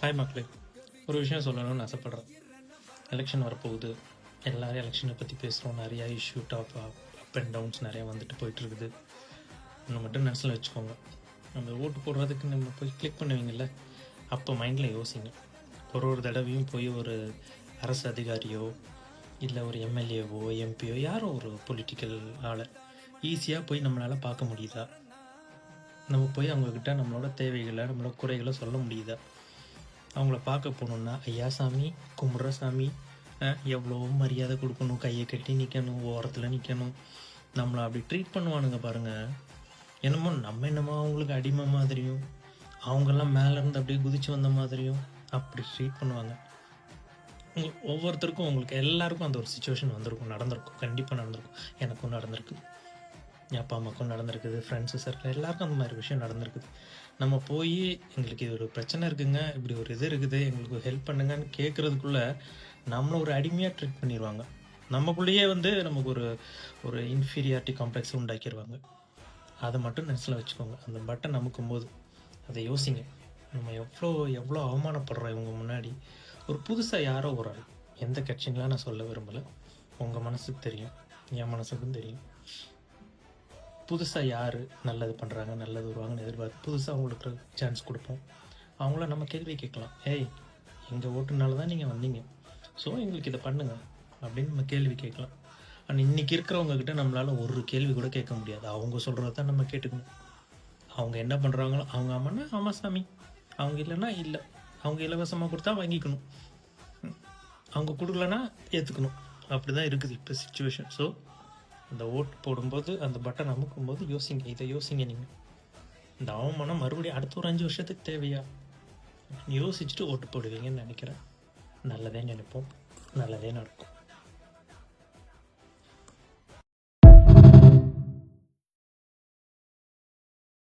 Hi மக்களே, ஒரு விஷயம் சொல்லணும்னு ஆசைப்பட்றேன். எலெக்ஷன் வரப்போகுது. எல்லோரும் எலெக்ஷனை பற்றி பேசுகிறோம். நிறையா இஷ்யூ அப் அண்ட் டவுன்ஸ் நிறையா வந்துட்டு போயிட்டுருக்குது. ஒன்று மட்டும் மனசில் வச்சுக்கோங்க. நம்ம ஓட்டு போடுறதுக்கு நம்ம போய் கிளிக் பண்ணுவீங்கள்ல, அப்போ மைண்டில் யோசிங்க. ஒரு தடவையும் போய் ஒரு அரசு அதிகாரியோ இல்லை ஒரு எம்எல்ஏவோ எம்பியோ யாரோ ஒரு பொலிட்டிக்கல் ஆளை ஈஸியாக போய் நம்மளால் பார்க்க முடியுதா? நம்ம போய் அவங்கக்கிட்ட நம்மளோட தேவைகளை நம்மளோட குறைகளை சொல்ல முடியுதா? அவங்கள பார்க்க போகணுன்னா ஐயா சாமி, கும்பிட்ற சாமி, எவ்வளோ மரியாதை கொடுக்கணும், கையை கட்டி நிற்கணும், ஓரத்தில் நிற்கணும். நம்மளை அப்படி ட்ரீட் பண்ணுவானுங்க பாருங்கள். என்னமோ அவங்களுக்கு அடிமை மாதிரியும், அவங்கெல்லாம் மேலேருந்து அப்படியே குதித்து வந்த மாதிரியும் அப்படி ட்ரீட் பண்ணுவாங்க. ஒவ்வொருத்தருக்கும் உங்களுக்கு எல்லாருக்கும் அந்த ஒரு சுச்சுவேஷன் நடந்திருக்கும், கண்டிப்பாக நடந்திருக்கும். எனக்கும் நடந்திருக்கு, என் அப்பா அம்மாக்கும் நடந்திருக்குது, ஃப்ரெண்ட்ஸு சர்க்கிள் எல்லாருக்கும் அந்த மாதிரி விஷயம் நடந்திருக்குது. நம்ம போய் எங்களுக்கு இது ஒரு பிரச்சனை இருக்குங்க, இப்படி ஒரு இது இருக்குது, எங்களுக்கு ஹெல்ப் பண்ணுங்கன்னு கேட்குறதுக்குள்ளே நம்மளை ஒரு அடிமையாக ட்ரீட் பண்ணிடுவாங்க. நமக்குள்ளேயே நமக்கு ஒரு இன்ஃபீரியாரிட்டி காம்ப்ளெக்ஸ் உண்டாக்கிடுவாங்க. அதை மட்டும் நெனசில் வச்சுக்கோங்க. அந்த பட்டன் அமுக்கும்போது அதை யோசிங்க. நம்ம எவ்வளோ அவமானப்படுறோம் இவங்க முன்னாடி. ஒரு புதுசாக யாரோ ஒரு ஆள், எந்த கட்சிங்களாம் நான் சொல்ல விரும்பலை, உங்கள் மனசுக்கு தெரியும், என் மனசுக்கும் தெரியும். புதுசாக யார் நல்லது பண்ணுறாங்க, நல்லது வருவாங்கன்னு எதிர்பார்த்து புதுசாக அவங்களுக்கு சான்ஸ் கொடுப்போம். அவங்கள நம்ம கேள்வி கேட்கலாம். ஏய், எங்கள் ஓட்டுனால தான் நீங்கள் வந்தீங்க, ஸோ எங்களுக்கு இதை பண்ணுங்கள் அப்படின்னு நம்ம கேள்வி கேட்கலாம். ஆனால் இன்றைக்கி இருக்கிறவங்கக்கிட்ட நம்மளால் ஒரு கேள்வி கூட கேட்க முடியாது. அவங்க சொல்கிறத தான் நம்ம கேட்டுக்கணும். அவங்க என்ன பண்ணுறாங்களோ, அவங்க ஆமான்னா ஆமாம் சாமி, அவங்க இல்லைன்னா இல்லை. அவங்க இலவசமாக கொடுத்தா வாங்கிக்கணும், அவங்க கொடுக்கலன்னா ஏற்றுக்கணும். அப்படி தான் இருக்குது இப்போ சிச்சுவேஷன். ஸோ அந்த ஓட்டு போடும்போது அந்த பட்டன் அமுக்கும்போது யோசிங்க, இதை யோசிங்க. நீங்கள் இந்த அவமானம் மறுபடியும் அடுத்த ஒரு 5 வருஷத்துக்கு தேவையா? யோசிச்சுட்டு ஓட்டு போடுவீங்கன்னு நினைக்கிறேன். நல்லதே நினைப்போம், நல்லதே நடக்கும்.